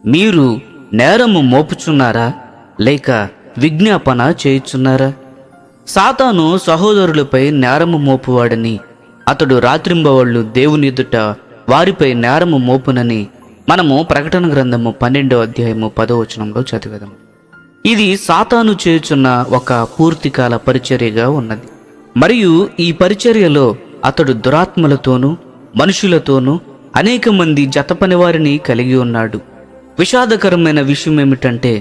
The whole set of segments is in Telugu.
మీరు నేరము మోపుచున్నారా, లేక విజ్ఞాపన చేయుచున్నారా? సాతాను సహోదరులపై నేరము మోపువాడని, అతడు రాత్రింబవళ్ళు దేవుని ఎదుట వారిపై నేరము మోపునని మనము ప్రకటన గ్రంథము 12వ అధ్యాయము 10వ వచనంలో చదివేదము. ఇది సాతాను చేయుచున్న ఒక పూర్తికాల పరిచర్యగా ఉన్నది. మరియు ఈ పరిచర్యలో అతడు దురాత్మలతోనూ మనుషులతోనూ అనేక మంది జతపని వారిని కలిగి ఉన్నాడు. విషాదకరమైన విషయం ఏమిటంటే,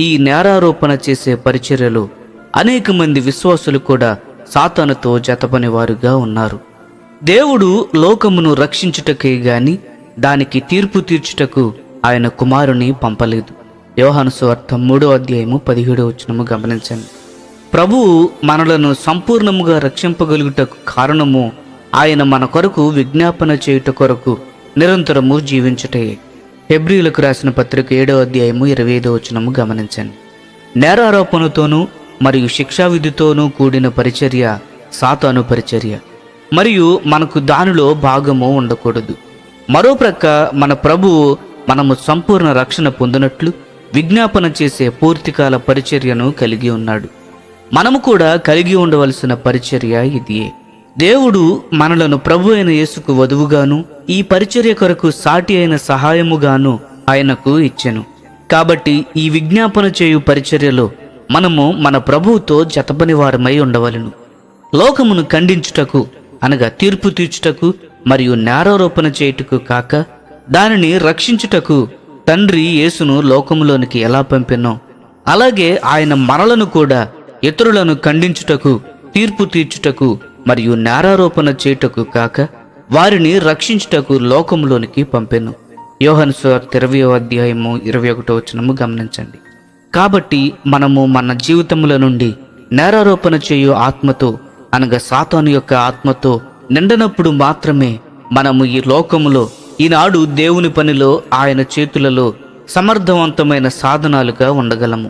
ఈ నేరారోపణ చేసే పరిచర్యలో అనేక మంది విశ్వాసులు కూడా సాతానుతో జతపని వారుగా ఉన్నారు. దేవుడు లోకమును రక్షించుటకే గాని దానికి తీర్పు తీర్చుటకు ఆయన కుమారుని పంపలేదు. యోహాను సువార్త 3వ అధ్యాయము 17వ వచనము గమనించండి. ప్రభువు మనలను సంపూర్ణముగా రక్షింపగలుగుటకు కారణము ఆయన మన కొరకు విజ్ఞాపన చేయుట కొరకు నిరంతరము జీవించుటే. హెబ్రీయులకు రాసిన పత్రిక 7వ అధ్యాయము 25వ వచనము గమనించండి. నేరారోపణతోనూ మరియు శిక్షావిధితోనూ కూడిన పరిచర్య సాతాను పరిచర్య, మరియు మనకు దానిలో భాగము ఉండకూడదు. మరోప్రక్క మన ప్రభువు మనము సంపూర్ణ రక్షణ పొందినట్లు విజ్ఞాపన చేసే పూర్తికాల పరిచర్యను కలిగి ఉన్నాడు. మనము కూడా కలిగి ఉండవలసిన పరిచర్య ఇదియే. దేవుడు మనలను ప్రభు అయిన యేసుకు వధువుగాను ఈ పరిచర్య కొరకు సాటి అయిన సహాయముగాను ఆయనకు ఇచ్చెను. కాబట్టి ఈ విజ్ఞాపన చేయు పరిచర్యలో మనము మన ప్రభువుతో జతపని వారమై ఉండవలెను. లోకమును ఖండించుటకు, అనగా తీర్పు తీర్చుటకు మరియు నేరారోపణ చేయుటకు కాక దానిని రక్షించుటకు తండ్రి యేసును లోకములోనికి ఎలా పంపెనో, అలాగే ఆయన మనలను కూడా ఇతరులను ఖండించుటకు, తీర్పు తీర్చుటకు మరియు నేరారోపణ చేయుటకు కాక వారిని రక్షించుటకు లోకములోనికి పంపెను. యోహాను సువార్త 20వ అధ్యాయము 21వ వచనము గమనించండి. కాబట్టి మనము మన జీవితముల నుండి నేరారోపణ చేయు ఆత్మతో, అనగా సాతాను యొక్క ఆత్మతో నిండనప్పుడు మాత్రమే మనము ఈ లోకములో ఈనాడు దేవుని పనిలో ఆయన చేతులలో సమర్థవంతమైన సాధనాలుగా ఉండగలము.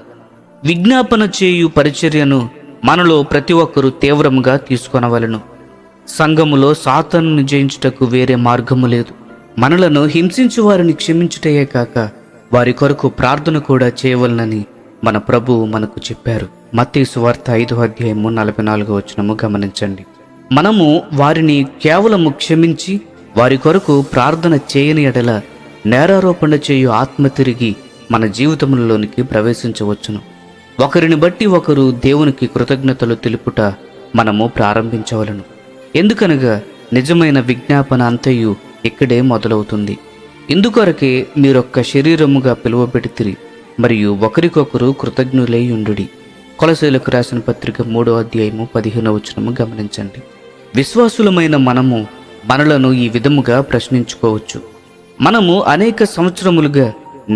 విజ్ఞాపన చేయు పరిచర్యను మనలో ప్రతి ఒక్కరూ తీవ్రంగా తీసుకొనవలెను. సంఘములో సాతానును జయించుటకు వేరే మార్గము లేదు. మనలను హింసించు వారిని క్షమించుటయే కాక వారి కొరకు ప్రార్థన కూడా చేయవలనని మన ప్రభువు మనకు చెప్పారు. మత్తయి సువార్త 5వ అధ్యాయము 44వ వచనము గమనించండి. మనము వారిని కేవలము క్షమించి వారి కొరకు ప్రార్థన చేయని ఎడల నేరారోపణ చేయు ఆత్మ తిరిగి మన జీవితములలోనికి ప్రవేశించవచ్చును. ఒకరిని బట్టి ఒకరు దేవునికి కృతజ్ఞతలు తెలుపుట మనము ప్రారంభించవలను. ఎందుకనగా నిజమైన విజ్ఞాపన అంతయు ఇక్కడే మొదలవుతుంది. ఇందుకొరకే మీరొక్క శరీరముగా పిలువబెడితిరి మరియు ఒకరికొకరు కృతజ్ఞులై ఉండుడి. కొలసీలకు రాసిన పత్రిక 3వ అధ్యాయము 15వ వచనము గమనించండి. విశ్వాసులమైన మనము మనలను ఈ విధముగా ప్రశ్నించుకోవచ్చు. మనము అనేక సంవత్సరములుగా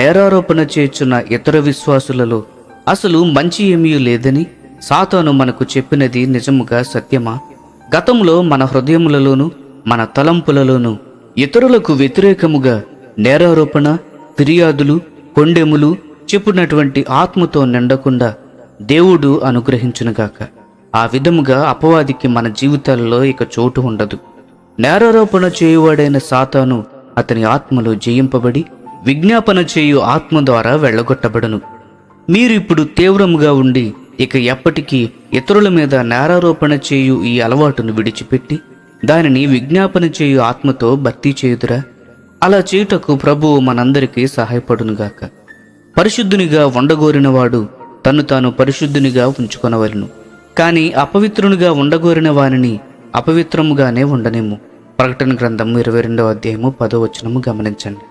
నేరారోపణ చేయుచున్న ఇతర విశ్వాసులలో అసలు మంచి ఏమీ లేదని సాతాను మనకు చెప్పినది నిజముగా సత్యమా? గతంలో మన హృదయములలోను మన తలంపులలోను ఇతరులకు వ్యతిరేకముగా నేరారోపణ, ఫిర్యాదులు, కొండెములు చెప్పునటువంటి ఆత్మతో నిండకుండా దేవుడు అనుగ్రహించునుగాక. ఆ విధముగా అపవాదికి మన జీవితాలలో ఇక చోటు ఉండదు. నేరారోపణ చేయువాడైన సాతాను అతని ఆత్మలో జయింపబడి విజ్ఞాపన చేయు ఆత్మ ద్వారా వెళ్ళగొట్టబడును. మీరు ఇప్పుడు తీవ్రముగా ఉండి ఇక ఎప్పటికీ ఇతరుల మీద నేరారోపణ చేయు ఈ అలవాటును విడిచిపెట్టి దానిని విజ్ఞాపన చేయు ఆత్మతో భర్తీ చేయుదురా? అలా చేయుటకు ప్రభువు మనందరికీ సహాయపడునుగాక. పరిశుద్ధునిగా ఉండగోరినవాడు తన్ను తాను పరిశుద్ధునిగా ఉంచుకొనవలెను. కానీ అపవిత్రునిగా ఉండగోరిన వానిని అపవిత్రముగానే ఉండనేము. ప్రకటన గ్రంథము 22వ అధ్యాయము 10వ వచనము గమనించండి.